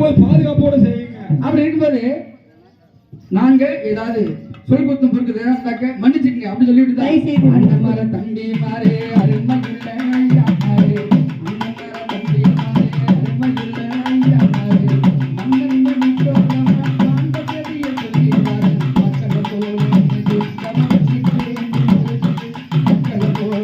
பாதுகாப்போட செய்யுங்க. அப்படி இருக்கும்போது நாங்க ஏதாவது சொல் குத்தம் பொறுக்குது மன்னிச்சுக்கங்க அப்படி சொல்லிட்டு தான் அந்த மாதிரி தண்டி மாறே அருமை இல்லை ஐயா மாறே அந்த மாதிரி தண்டி மாறே அருமை இல்லை ஐயா மாறே மன்னன் மணிக்கோரம் அந்த கதையை சொல்லிடுவாரு மக்களை போல மக்களை போல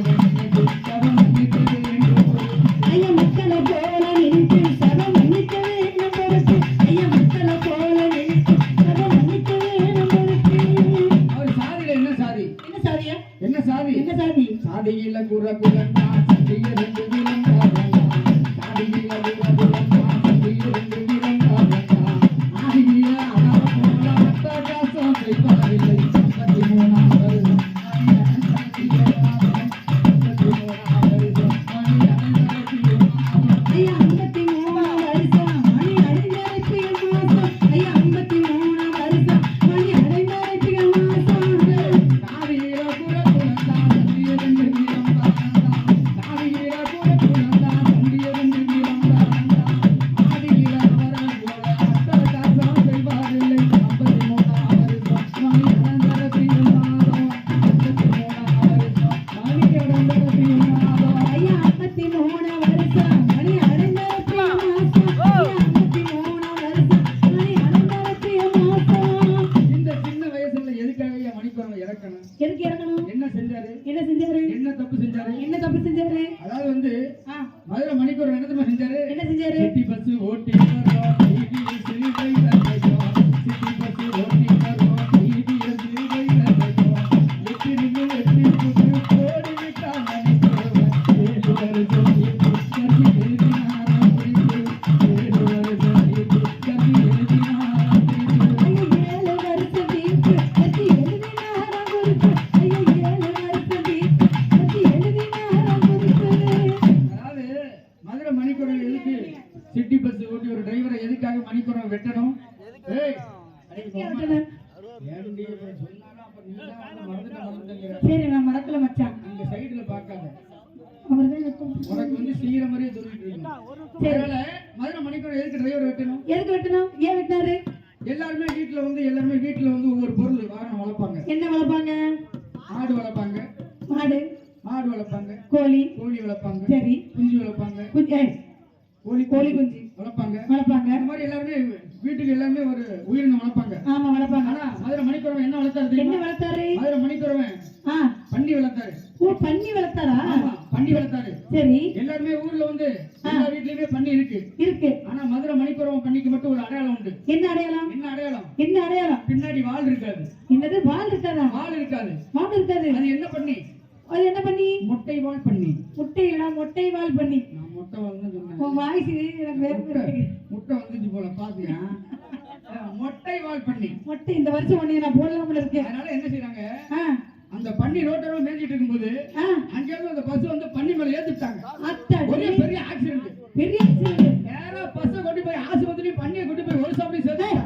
ஐயா மக்களை போல நினைத்து சரம் மன்னிக்க வேண்டும் பொறுத்து ஐயா மக்களை போல நினைத்து சரம் மன்னிக்க வேண்டும் பொறுத்து. அவர் சாதியில என்ன சாதி? என்ன சாதியா? என்ன சாதி? என்ன சாதி? சாதியில குரகுலன்னா சதிய ரெண்டு விலங்காரன்னா சாதியில குரகுலன்னா சதிய ரெண்டு விலங்காரன்னா ஆதியில அடர போல அட்டகாசம் செய்வாரில்லை 53ஆம் வருஷம் ஐயா 53ஆம் வருஷம் மணி அடைந்தரைப்பிய மாசம் ஐயா 53ஆம் வருஷம் மணி அடைந்தரைப்பிய மாசம் சாதியில குரகுலன்னா சதிய ரெண்டு விலங்காரன்னா சாதியில குரகுலன்னா சதிய ரெண்டு விலங்காரன்னா ஆதியில அடர போல அட்டகாசம் செய்வாரில்லை 53ஆம் வருஷம் மணி அடைந்தரைப்பிய மாதம் 53ஆம் வருஷம் மணி அடைந்தரைப்பிய மாதம் ஐயா 53ஆம் வருஷம் மணி அடைந்தரைப்பிய மாசம் ஐயா 53ஆம் வருஷம் மணி அடைந்தரைப்பிய மாசம். இந்த சின்ன வயசுல எதுக்காக ஐயா மணிக்கோரம் இறக்கணும்? எதுக்கு இறங்கணும்? என்ன செஞ்சாரு? என்ன செஞ்சாரு? என்ன தப்பு செஞ்சாரு? என்ன தப்பு செஞ்சாரு? அதாவது வந்து ஆ, மதுரை மணிக்கோரம் என்ன தெரியுமா செஞ்சாரு? என்ன செஞ்சாரு? சிட்டி பஸ் ஓட்டி வரோம் டிவிஎஸ் சிறுவை தரையோம் சிட்டி பஸ் ஓட்டி வரோம் டிவிஎஸ் சிறுவை தரையோம் எட்டி நின்னு எட்டி புட்டு போடி விட்டா மணிக்கோரம் 7 வருஷம் கட்சி எழுதினாராம் குறிப்பு 7 வருஷம் கட்சி எழுதினாராம் குறிப்பு ஐயா 7 வருஷம் தீர்ப்பு கட்டி எழுதினாராம் குறிப்பு ஐயா 7 வருஷம் தீர்ப்பு கட்டி எழுதினாராம் குறிப்பு. அதாவது மதுரை மணிக்கூரம் எதுக்கு சிட்டி பஸ் ஓட்டி ஒரு டிரைவரை எதுக்காக மணிக்கூரம் வெட்டணும்? ஏய் அடே பொம்மை. ஏன்டி இவன் சொன்னாலும் அப்ப நீ தான் வந்து மறந்துட்டேங்கிற. சரி நான் மறக்கல மச்சான். அங்க சைடுல பார்க்காத. அவர்தான் எப்பவும் உனக்கு வந்து சீர மாதிரியே சொல்லிட்டு இருக்கீங்க. அதனால மதுரை மணிக்கூரம் எதுக்கு டிரைவர் வெட்டணும்? எதுக்கு வெட்டணும்? ஏன் வெட்டினாரு? எல்லாருமே வீட்டுல வந்து ஒவ்வொரு பொருள் வாகனம் வளர்ப்பாங்க. என்ன வளர்ப்பாங்க? ஆடு வளர்ப்பாங்க, மாடு வளர்ப்பாங்க, கோழி கோழி வளர்ப்பாங்க, சரி குஞ்சு வளர்ப்பாங்க, கோழி குஞ்சு வளர்ப்பாங்க. வளர்ப்பாங்க. இந்த மாதிரி எல்லாருமே வீட்டுக்கு எல்லாமே ஒரு உயிரினம் வளர்ப்பாங்க. ஆமா வளர்ப்பாங்க. ஆனா மதுரை மணிக்கூரம் என்ன வளர்த்தாரு என்ன தெரியுமா? வளர்த்தாரு? மதுரை மணிக்கூரவன் ஆ, பன்னி வளர்த்தாரு. ஓ பன்னி வளர்த்தாரா? ஆமா, பன்னி வளர்த்தாரு. சரி எல்லாருமே ஊர்ல வந்து எல்லா வீட்லயுமே பன்னி இருக்கு. இருக்கு. ஆனா மதுரை மணிக்கூரம் பன்னிக்கு மட்டும் ஒரு அடையாளம் உண்டு. என்ன அடையாளம்? என்ன அடையாளம்? என்ன அடையாளம்? பின்னாடி வால் இருக்காது. என்னது? வால் இருக்காதா? வால் இருக்காது. வால் இருக்காது. அது என்ன பண்ணி? அது என்ன பண்ணி? மொட்டை வால் பன்னி. மொட்டை வால் பண்ணி. நான் மொட்டை வந்து சொன்னேன். உன் வாய்ஸ் எனக்கு வேற இருக்கு. முட்டை வந்துச்சு போல பாத்தியா? மொட்டை வால் பன்னி. மொட்டை இந்த வருஷம் ஒண்ணே நான் போடலாம்ல இருக்கேன். அதனால என்ன செய்றாங்க? ஆ, அந்த பன்னி ரோட்டோட மேஞ்சிட்டு இருக்கும்போது ஆ, அங்க இருந்து அந்த பஸ் வந்து பன்னி மேல ஏத்திட்டாங்க. அத்தாடி. ஒரே பெரிய ஆக்சிடென்ட். பெரிய accident. நேரா பஸ் கொண்டு போய் ஆஸ்பத்திரி பன்னியை கொண்டு போய் ஒரு சாப்பிட்டு சேர்த்தாங்க.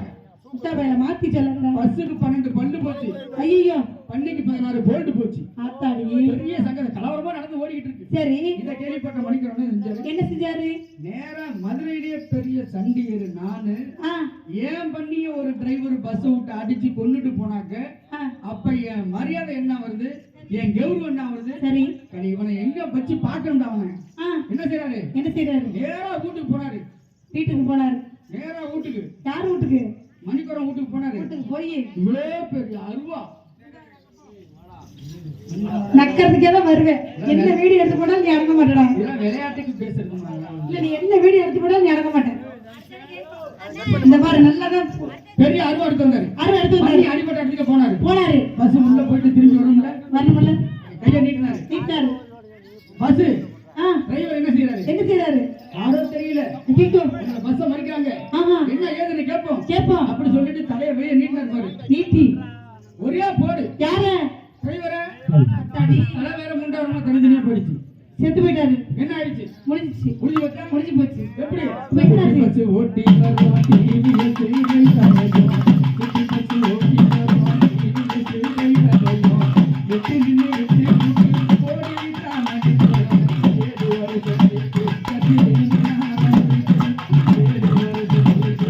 முட்டா பையல மாத்தி சொல்லறா. பஸ்ஸுக்கு 12 பல்லு போச்சு. ஐயோ பன்னிக்கு 16 போல்ட் போச்சு. அத்தாடி. பெரிய சங்கட கலவரமா நடந்து ஓடிக்கிட்டு இருக்கு. சரி இத கேள்விப்பட்ட மணிக்கூரம் என்ன செஞ்சாரு? என்ன செஞ்சாரு? நேரா மதுரையிலேயே பெரிய சண்டியர் நானு ஆ, ஏன் பண்ணிய ஒரு டிரைவர் பஸ் விட்டு அடிச்சு கொன்னுட்டு போனாக்க ஆ, அப்ப என் மரியாதை என்ன வருது? என் கௌரவம் என்ன வருது? சரி கடை இவனை எங்க வச்சு பாக்கணும்டா அவனை. ஆ, என்ன செய்யறாரு? என்ன செய்றாரு? நேரா வீட்டுக்கு போனாரு. வீட்டுக்கு போனாரு. நேரா வீட்டுக்கு யார் வீட்டுக்கு? மணிக்கூரம் வீட்டுக்கு போனாரு. வீட்டுக்கு போய் இவ்வளவு பெரிய அருவா நக்கறதுக்கே தான் வருவேன். என்ன வீடியோ எடுத்து போனாலும் நீ அடங்க மாட்டடா. இதெல்லாம் விளையாட்டுக்கு பேசுறது. இல்ல நீ என்ன வீடியோ எடுத்து போனாலும் நீ அடங்க மாட்டேன். இந்த பாரு நல்லாதான் பெரிய அருவா எடுத்து வந்தாரு. அருவா எடுத்து பன்னி வந்தாரு. அடிபட்ட இடத்துக்கு போனாரு. போனாரு. பஸ் உள்ள போயிட்டு திரும்பி வரும்ல, வரணும்ல? கையை நீட்டினாரு. நீட்டாரு. பஸ் ஆ, டிரைவர் என்ன செய்யறாரு? என்ன செய்றாரு? யாரோ தெரியல. ஐயோ, பஸ்ஸ மறிக்கிறாங்க. ஆமா என்ன ஏதுன்னு கேட்போம். கேப்போம். அப்படி சொல்லிட்டு தலையை வெளியே நீட்டினாரு பாரு. நீட்டி ஒரே போடு. யார? டிரைவரை அத்தாடி. தலை வேற முண்டாரமா தனித்தனியா போயிடுச்சு. செத்து போயிட்டாரு. என்ன ஆயிடுச்சு? முடிஞ்சிச்சு. முடிஞ்சு வச்சா முடிஞ்சு போச்சு. எப்படி? வெட்டினாச்சு. பஸ் ஓட்டி வருவா டிவிஎஸ் சிறுவை தரையோம் சிட்டி பஸ் ஓட்டி வருவா டிவிஎஸ் சிறுவை தரையோம் எட்டி நின்னு எட்டி புட்டு போடி விட்டா மணிக்கூரம் 7 வருஷம் கட்டி எழுதினாராம் குறிப்பு 7 வருஷம்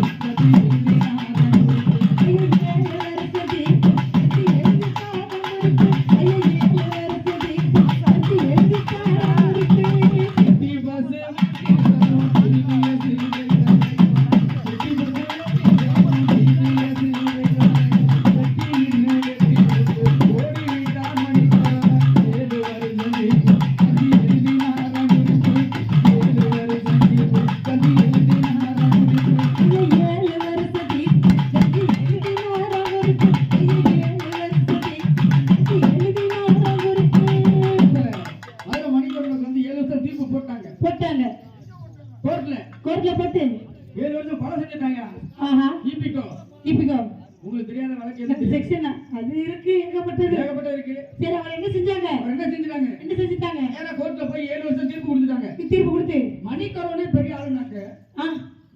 கொலை செஞ்சுட்டாங்க. ஆஹா ஈபிகோ இப்போ உங்களுக்கு தெரியாத வழக்கு இந்த எது? செக்ஷன் அது இருக்கு ஏகப்பட்டது. ஏகப்பட்ட இருக்கு. சரி அவங்க என்ன செஞ்சாங்க? அவர் என்ன செஞ்சுட்டாங்க? என்ன செஞ்சுட்டாங்க? ஏன்னா கோர்ட்ல போய் 7 வருஷம் தீர்ப்பு கொடுத்துட்டாங்க. தீர்ப்பு கொடுத்து மணிக்கரோனே பெரிய ஆளுனாக்க ஆ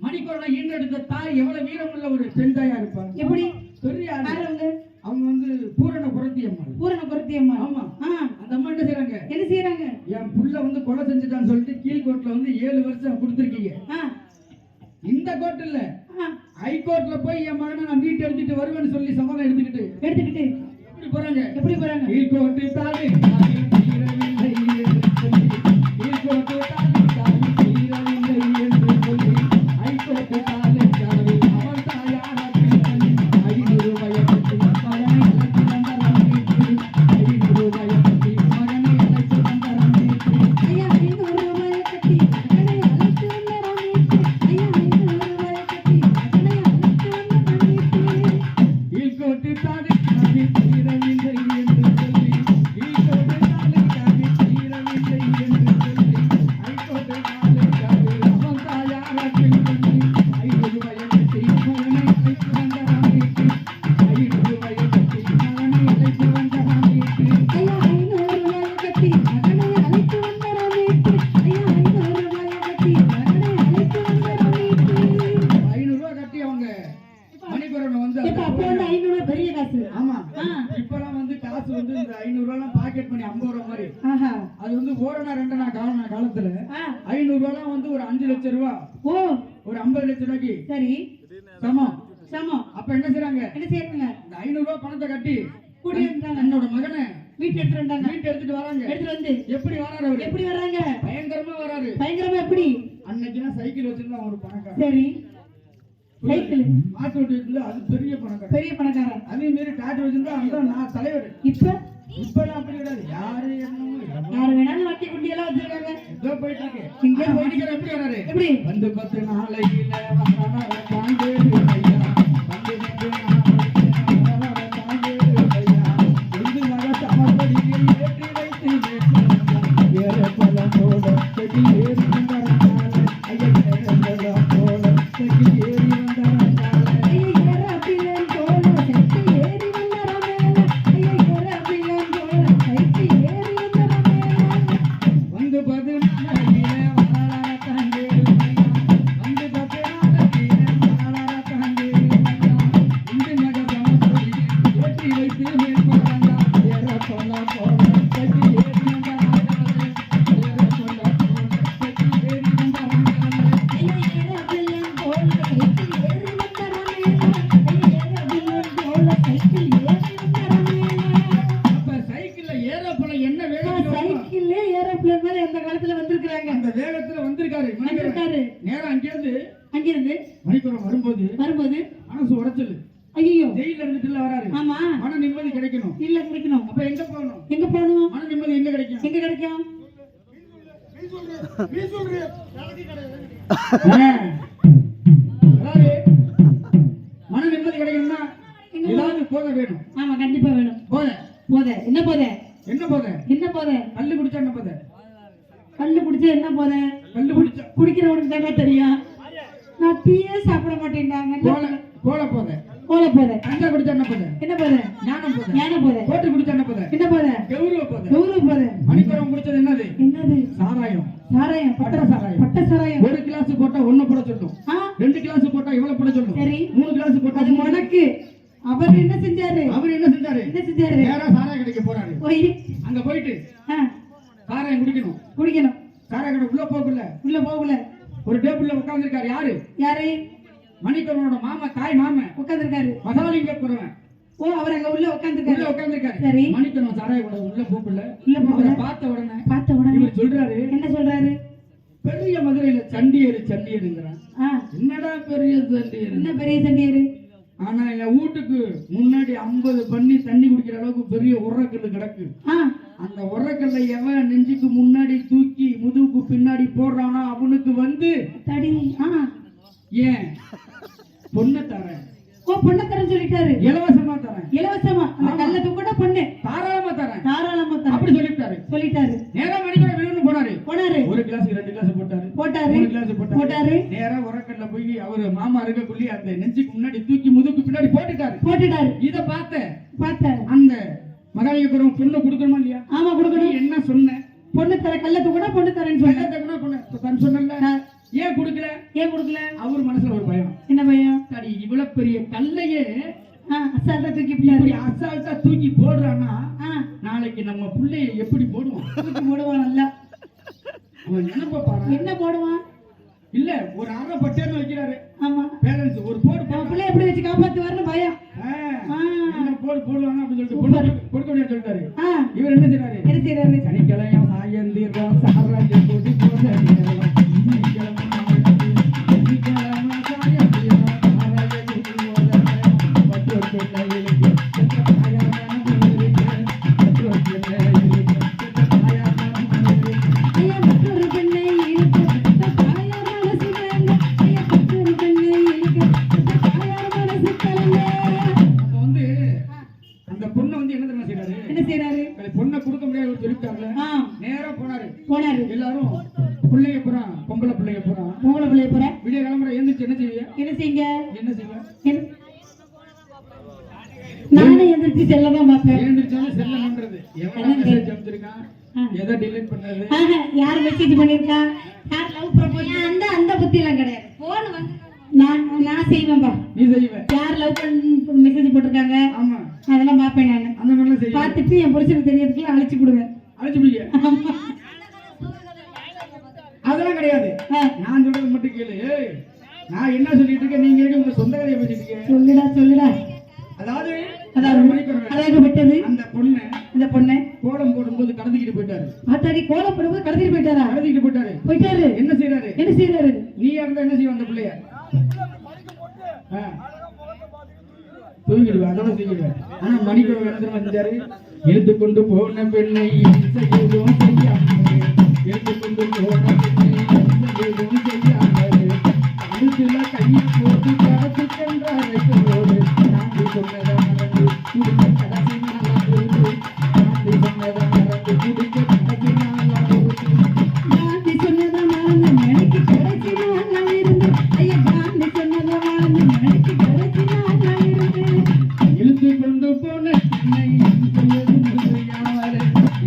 மணிக்கரோனை ஈன்றெடுத்த தாய் எவ்வளவு வீரமுள்ள ஒரு பெண் தாயா இருப்பாங்க. எப்படி பெரிய ஆளு. யார் அவங்க? அவங்க வந்து பூரண புரத்தி அம்மா. பூரண குருத்தி அம்மா. ஆமா. ஆ அந்த அம்மா என்ன செய்றாங்க? என்ன செய்யறாங்க? என் புள்ள வந்து கொலை செஞ்சுட்டான்னு சொல்லிட்டு கீழ் கோர்ட்ல வந்து 7 வருஷம் கொடுத்துருக்கீங்க. ஆ இந்த கோர்ட் இல்ல, ஆ ஹைகோர்ட்ல போய் என் மகனை நான் வீட்டு எடுத்துட்டு வருவேன்னு சொல்லி சம்மதம் எடுத்துக்கிட்டு எடுத்துக்கிட்டு எப்படி போறாங்க? எப்படி போறாங்க? கீழ் கோர்ட்டு தாலி தீரவில்லை என்று சொல்லி, கீழ் கோர்ட்டு தாலி தீரவில்லை என்று சொல்லி, ஹைகோர்ட்டு தாலி அவன் தாயாராக்கி 500 ரூபாயை கட்டி மகனை அழைத்து வந்தாராம் வீட்டுக்கு. 500 ரூபாயை கட்டி மகனை அழைத்து வந்தாராம் வீட்டுக்கு. ஐயா 500 ரூபாயை கட்டி மகனை அழைத்து வந்தாராம் வீட்டுக்கு. ஐயா 500 ரூபாயை கட்டி மகனை அழைத்து வந்தாராம் வீட்டுக்கு. கீழ்கோட்டு தாலி தீரவில்லை என்று சொல்லி, கீழ்கோட்டு தாலி தீரவில்லை என்று சொல்லி, ஹைகோர்ட்டு தாலி அவன் தாயாராக்கி 500 ரூபாயை கட்டி மகனை அழைத்து வந்தாராம் வீட்டுக்கு. 500 ரூபாயை கட்டி மகனை அழைத்து வந்தாராம் வீட்டுக்கு. ஐயா 500 ரூபாயை கட்டி மகனை அழைத்து வந்தாராம் வீட்டுக்கு. ஐயா 500 ரூபாயை கட்டி மகனை அழைத்து வந்தாராம் வீட்டுக்கு. 500 ரூபாய் கட்டி அவங்க மணிக்கரோனை வந்து இப்ப அப்போ வந்து 500 பெரிய காசு. ஆமா. ஆ. இப்பெல்லாம் வந்து காசு வந்து இந்த 500 ரூபாய் பாக்கெட் பண்ணி 50 ரூபாய் மாதிரி. ஆஹா அது வந்து ஓரணா ரெண்டனா காலத்துல ஆ 500 ரூபாய் வந்து ஒரு 5 லட்சம் ரூபாய், ஓ ஒரு 50 லட்சம் ரூபாய்க்கு சரி சமம். சமம். அப்ப என்ன செய்றாங்க? என்ன செய்யறாங்க? இந்த 500 ரூபாய் பணத்தை கட்டி கூடி இருந்தாங்க. என்னோட மகனை வீட்டு எடுத்துட்டு வந்தாங்க. வீட்டு எடுத்துட்டு வராங்க. எடுத்துட்டு வந்து எப்படி வராரு அவரு? எப்படி வர்றாங்க? பயங்கரமா வராரு. பயங்கரமா எப்படி? அன்னைக்குனா சைக்கிள் வச்சிருந்தா ஒரு பணக்காரன். சரி சைக்கிள் மாட்டு வண்டி வச்சிருந்தா அது பெரிய பணக்காரன். பெரிய பணக்காரன். அதே மாதிரி டாட்டு வச்சிருந்தா அந்த நான் தலைவர். இப்ப இப்பெல்லாம் அப்படி கிடையாது. யாரு என்னமோ யாரு வேணாலும் வட்டி குண்டி எல்லாம் வச்சிருக்காங்க. ஏதோ போயிட்டு இருக்கு. இங்கே போயிட்டு எப்படி வராரு? எப்படி? வந்து 10 நாளையில வரான தாண்டேடு ஐயா. வந்து 10 நாளையில வரான தாண்டேடு ஐயா. இந்து மக சமர்ப்படியில் ஏற்றி வைத்து ஏற பலம் போல செடி ஏறி வந்தாரே. ஐயா ஏற பலம் போல செடி ஏறி வந்தாரே. ஐயா ஏற அப்படிலாம் போல சைக்கிள் ஏறி வந்தாராம் மேல. ஐயா ஏற அப்படிலாம் போல சைக்கிள் ஏறி வந்தாராம் மேல. வந்து 10 நாளையில வரான தாண்டேடு ஐயா. வந்து 10 நாளையில வரான தாண்டேடு ஐயா. இந்து மக சமர்ப்படியில் ஏற்றி வைத்து மேற்கொண்டாங்க. ஏற பலம் போல செடி ஏறி வந்தாரே. ஏற பலம் போல செடி ஏறி வந்தாரே. ஐயா ஏற அப்படிலாம் போல சைக்கிள் ஏறி வந்தாராம் மேல. ஐயா ஏற அப்படிலாம் போல சைக்கிள் ஏறி வந்தாராம் மேல. அப்ப சைக்கிள்ல ஏரோப்ளேன் என்ன வேகம் சைக்கிள்ல ஏரோப்ளேன் மாதிரி அந்த காலத்துல வந்திருக்காங்க. அந்த வேகத்துல வந்திருக்காரு மணிக்கரன். வந்திருக்காரு. நேரா அங்கிருந்து அங்கிருந்து மணிக்கரன் வரும்போது வரும்போது மனசு உடைச்சல். ஐயோ ஜெயில இருந்துட்டு வராரு. ஆமா மன நிம்மதி கிடைக்கணும். இல்ல கிடைக்கணும். அப்ப எங்க போகணும்? எங்க போகணும்? மன நிம்மதி எங்க கிடைக்கும்? எங்க கிடைக்கும்? அதாவது மன நிம்மதி கிடைக்கணும்னா ஏதாவது போத வேணும். ஆமா கண்டிப்பா வேணும். போத போத என்ன போத? என்ன போத? என்ன போத? கல்லு குடிச்சா என்ன போத? கல்லு குடிச்சா என்ன போத? கல்லு குடிச்சா குடிக்கிறவனுக்கு தானே தெரியும். நான் டீயே சாப்பிட மாட்டேன்டாங்க. கோல போத. கோல போத. கஞ்சா குடிச்சா என்ன போத? என்ன போத? ஞானம் போத. ஞான போத. கோட்டு குடிச்சா என்ன போத? என்ன போத? கௌரவ போத. கௌரவ போத. மணிக்கரன் குடிச்சது என்னது? என்னது? சாராயம். சாராயம். பட்ட சாராயம். பட்ட சாராயம். ஒரு கிளாஸ் போட்டா 1 போட சொல்லும். ஆ 2 கிளாஸ் போட்டா இவ்வளவு போட சொல்லும். சரி 3 கிளாஸ் போட்டா அது உனக்கு. அவர் என்ன செஞ்சாரு? அவர் என்ன செஞ்சாரு? என்ன செஞ்சாரு? நேரா சாராய கடைக்கு போறாரு. போய் அங்க போயிட்டு ஆ சாராயம் குடிக்கணும். குடிக்கணும். சாராய கடை உள்ள போகல. உள்ள போகல. ஒரு டேபிள்ல உட்கார்ந்திருக்காரு. யாரு? யாரு? மணிக்கரனோட மாமா, தாய் மாமன் உட்கார்ந்திருக்காரு. மகாலிங்க குறவன் ஓ அவர் அங்க உள்ள உள்ள உட்கார்ந்திருக்காரு. உட்கார்ந்திருக்காரு. சரி மணிக்கரன் சாராய கடை உள்ள போகல. உள்ள போகல. அவரை பார்த்த உடனே பார்த்த உடனே இவர் சொல்றாரு, என்ன சொல்றாரு? பெரிய மதுரையில சண்டியருங்கிறான். ஆ என்னடா பெரிய சண்டியர்? என்ன பெரிய சண்டியரு? ஆனா என் வீட்டுக்கு முன்னாடி 50 பண்ணி தண்ணி குடிக்கிற அளவுக்கு பெரிய உரக்கல்லு கிடக்கு. ஆ அந்த உரக்கல்லை எவன் நெஞ்சுக்கு முன்னாடி தூக்கி முதுகுக்கு பின்னாடி போடுறானோ அவனுக்கு வந்து தடி. ஆ ஏன் பொண்ணை தரேன். ஓ பொண்ணை தரேன்னு சொல்லிட்டாரு. இலவசமா தரேன். இலவசமா அந்த கல்ல தூக்கிட்ட பொண்ணு தாராளமா தரேன். தாராளமா தரேன் அப்படி சொல்லிட்டாரு. நேரா மணிக்கரன் விழுந்து போனாரு. போனாரு. ஒரு கிளாஸ் 2 கிளாஸ் போட்டாரு. 3 கிளாஸ் போட்டாரு. போட்டாரு. நேரா உரக்கல்ல போய் அவரு மாமா இருக்கக்குள்ளி அந்த நெஞ்சுக்கு முன்னாடி தூக்கி முதுக்கு பின்னாடி போட்டுட்டாரு. இத பார்த்த அந்த மகாலிங்கபுரம் பொண்ணு கொடுக்கணுமா இல்லையா? ஆமா கொடுக்கணும். என்ன சொன்ன? பொண்ணு தர கல்லத்து கூட பொண்ணு தரேன்னு சொன்னல. ஏன் கொடுக்கல? அவர் மனசுல ஒரு பயம். என்ன பயம்? சரி, இவ்வளவு பெரிய கல்லையே அசால்ட்டா தூக்கி போடுறான்னா நாளைக்கு நம்ம பிள்ளைய எப்படி போடுவான்? தூக்கி போடுவான். நல்லா அவன் நினைப்ப பாரு. என்ன போடுவான்? இல்ல ஒரு அரை பட்டேன்னு வைக்கிறாரு. ஆமா, பேலன்ஸ் ஒரு போடு. பிள்ளை எப்படி வச்சு காப்பாத்துவாருன்னு பயம். என்ன போடுவாங்க அப்படின்னு சொல்லிட்டு கொடுக்க முடியாது சொல்லிட்டாரு. இவர் என்ன செய்யறாரு? சனிக்கிழமை சாயந்தரம் சாராஜ் போட்டு பொண்ணை கொடுக்க முடியாது சொல்லிட்டாங்க. நேரா போனாரு. எல்லாரும் பிள்ளைங்க போறா, பொம்பளை பிள்ளைங்க போறா. விடிய கிளம்புற எழுந்திரிச்சு என்ன செய்வீங்க? நானே எந்திரிச்சு செல்லதான் பார்ப்பேன். எழுந்திரிச்சாலும் செல்ல பண்றது. எவனா மெசேஜ் அனுப்பிச்சிருக்கான், எதை டிலீட் பண்றது, யார் மெசேஜ் பண்ணிருக்கா, யார் லவ் ப்ரப்போஸ், அந்த புத்தி எல்லாம் கிடையாது. போன் வந்து நான் செய்வேன்பா. நீ செய்வ. யார் லவ் மெசேஜ் போட்டிருக்காங்க, ஆமா அதெல்லாம் பார்ப்பேன். நான் அந்த மாதிரிலாம் செய்வேன். பார்த்துட்டு என் புருஷனுக்கு தெரியறதுக்குள்ள அழைச்சு விடுவேன். அதெல்லாம் கிடையாது. நான் சொல்றது மட்டும் கேளு. நான் என்ன சொல்லிட்டு இருக்கேன், நீங்க உங்க சொந்த கதையை பேசிட்டு இருக்கீங்க. சொல்லுடா. அதாவது அந்த பொண்ணை கோலம் போடும்போது கடத்திக்கிட்டு போயிட்டாரு. ஆத்தாடி, கோலம் போடும்போது கடத்திட்டு போயிட்டாரு. என்ன செய்யறாரு? நீ இருந்தா என்ன செய்வ? அந்த பிள்ளைய தூங்கிடுவேன், அதோட தூங்கிடுவேன். ஆனா மணிக்கூட என்ன செஞ்சாரு? எடுத்துக்கொண்டு போன பெண்ணை செய்யவும் செய்யாமல், எடுத்துக்கொண்டு போன பெண்ணை செய்யவும் செய்யாமல், கழுத்துல கையை போட்டு கடத்தி சென்றாரு. நான்கு சொன்னதை மறந்து குடிக்க கடைசி நாளாகிறது. நான்கு சொன்னதை மறந்து குடிக்க கடைசி நாளாகிறது. காந்தி சொன்னதை மறந்து மணிக்கு கடைசி நாளாகிறது. ஐயா, காந்தி சொன்னதை மறந்து மணிக்கு கடைசி நாளாகிறது. இழுத்து கொண்டு போன பெண்ணை செய்யவும் செய்யாமல்,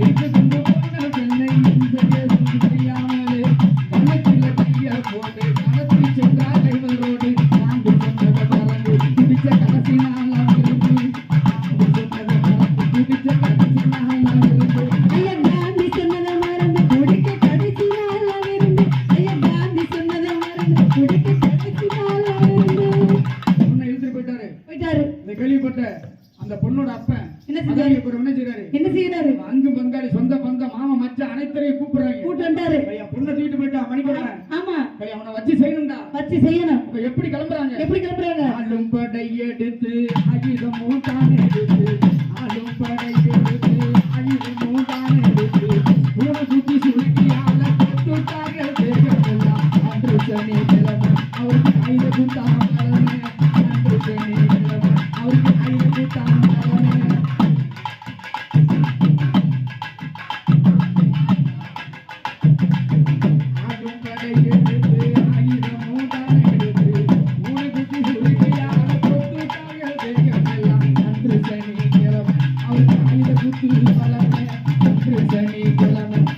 எடுத்துக்கொண்டு போன பெண்ணை செய்யவும் செய்யாமல், கள்ளத்துல கையை போட்டு கடத்தி சென்றார் கைவரோடு. நான்கு சொன்னதை மறந்து குடிக்க கடைசி நாளாகிறது. நான்கு சொன்னதை மறந்து குடிக்க கடைசி நாளாகிறது. ஐயா, காந்தி சொன்னதை மறந்து குடிக்க கடைசி நாளாகிறது. ஐயா, காந்தி சொன்னதை மறந்து குடிக்க கடைசி நாளாகிறது. பொண்ணை இழுத்துட்டு போயிட்டாரு. இந்த கேள்விப்பட்ட அந்த பொண்ணோட அப்பன் என்ன செய்யறாரு? அங்கு பங்காளி, சொந்த பந்தம், மாமா, மச்சான் அனைத்தரையும் கூப்பிட்டு வந்தாரு. பொண்ணை தூக்கிட்டு போயிட்டா மணிக்கூட. ஆமா, அவனை வச்சு செய்யணும். எப்படி கிளம்புறாங்க? ஆளும் படை எடுத்து ஆயுதமும் தான் எடுத்து, ஆளும் படை எடுத்து ஆயுதமும் தான் எடுத்து, பூனை குத்தி சுருக்கி ஆள கட்டுட்டார்கள் தேகமெல்லாம். அன்று சனிக்கிழமை அவருக்கு ஆயுதமும் தான் பலனே. அன்று சனிக்கிழமை அவருக்கு ஆயுதமும் தான் பலனே.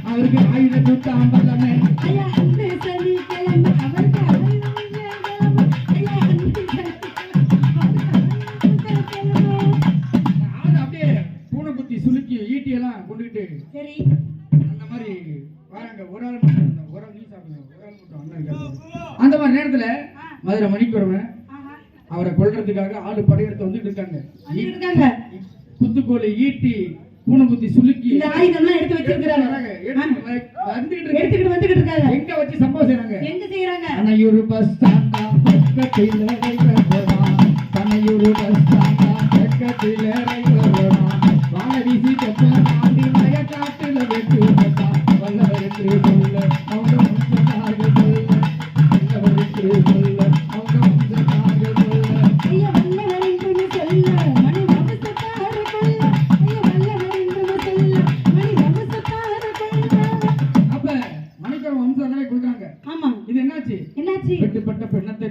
அவருக்கு ஆயுத குத்தாம் பலமே. ஐயா, அன்று சனிக்கிழமை அவருக்கு ஆயுதம். ஐயா, அன்று அப்படியே பூனை குத்தி சுலுக்கி ஈட்டியெல்லாம் கொண்டுகிட்டு சரி அந்த மாதிரி வராங்க. ஒரு ஆள் மட்டும் அந்த மாதிரி நேரத்துல மதுரை மணிக்கூறவன் அவரை கொல்றதுக்காக ஆளு படையெடுத்து வந்துட்டு இருக்காங்க. குத்துக்கோலை ஈட்டி பூனை குத்தி சுலுக்கி ஆயுதம்லாம் எடுத்து வச்சிருக்காங்க. வந்துகிட்டு இருக்காங்க. எங்க வச்சு சம்பவம் செய்றாங்க? எங்க செய்யறாங்க? அனையூர் பஸ் ஸ்டாண்ட் பக்கத்துல ரயில்வே போறான். அனையூர் பஸ் ஸ்டாண்ட் பக்கத்துல ரயில்வே போறான். வாழ வீசி கட்ட தாண்டி வயக்காட்டுல வெட்டு போட்டான். வல்லவர் என்று சொல்ல அவங்க வம்சத்தார்கள் சொல்ல, வல்லவர் என்று சொல்ல அவங்க வம்சத்தார்கள் சொல்ல. ஐயா, வல்லவர் என்று சொல்ல மணி வம்சத்தார்கள் சொல்ல. ஐயா, வல்லவர் என்று சொல்ல மணி வம்சத்தார்கள் சொல்ல. அப்ப மணிக்கூட வம்சத்தாரை கொடுக்குறாங்க. ஆமா, இது என்னாச்சு? என்னாச்சு? வெட்டுப்பட்ட பெண்ணத்தை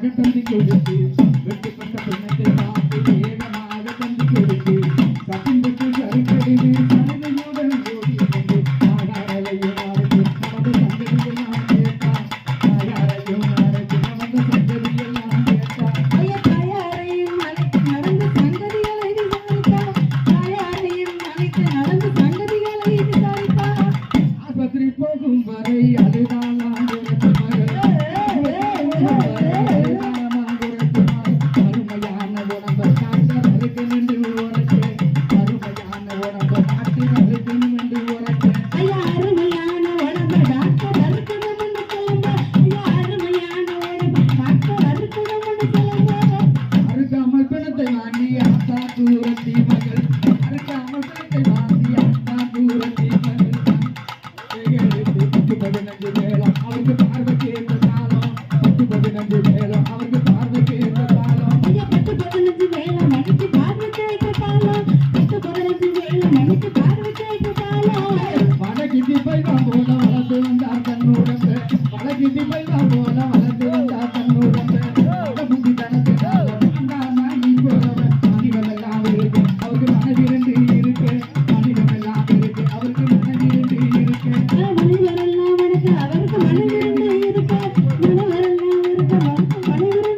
வேகமாக தந்தி கொடுத்து வெட்டுப்பட்ட பெண்ணத்தை பார்த்து வேகமாக தந்தி கொடுத்து சத்தின்பட்டு கருக்கடிவு சலுகையுடன் ஓடி வந்து ஆகாரையும் அரைக்கும் நமது சங்கதியெல்லாம் கேட்டான் ஆகாரையும் அரைக்கும் நமது சங்கதியெல்லாம் கேட்டான் ஐயா தாயாரையும் அழைத்து நடந்த சங்கதிகளை விசாரித்தான். தாயாரையும் அழைத்து நடந்த சங்கதிகளை விசாரித்தான். ஆஸ்பத்திரி போகும் வரை அழுதாலாம் உனக்கு மகள் அருமையான உணவை டாக்டர் அறுக்கணும் என்று உனக்கு அருமையான உணவை டாக்டர் அறுக்கணும் என்று உனக்கு ஐயா அருமையான உடம்பு டாக்டர் அறுக்கணும் என்று சொல்லுங்க. ஐயா அருமையான உடம்பு டாக்டர் அறுக்கணும் என்று சொல்லுங்க. அறுக்காமல் பிணத்தை வாங்கி ஆத்தா தூரத்தி மகள் அறுக்காமல் பிணத்தை வாங்கி ஆத்தா தூரத்தி மகள் 10-15 வேளம் அவருக்கு பார்வைக்கு ஏற்ற காலம் 10-15 வேளம் அவருக்கு பார்வைக்கு ஏற்ற காலம் ஐயா 10-15 வேளை மணிக்கு பார்வை கேட்ட காலம். 10-15 வேளை மணிக்கு பார்வை கேட்ட காலம். பழகிதி பைவம் போல வளர்ந்து வந்தார் தன்னுடம்பு பழகிதி பைவம் போல வளர்ந்து வந்தார் தன்னுடம்பு முந்தி தனத்தினால நீ போறவன் மனிதமெல்லாம் இருக்கு அவருக்கு மனதிரண்டு இருக்கு மனிதமெல்லாம் இருக்கு அவருக்கு மனதிரண்டு இருக்கு மனிதரெல்லாம் எனக்கு அவருக்கு மனிதர்கள் இருக்க மனிதரெல்லாம் இருக்க மனிதர்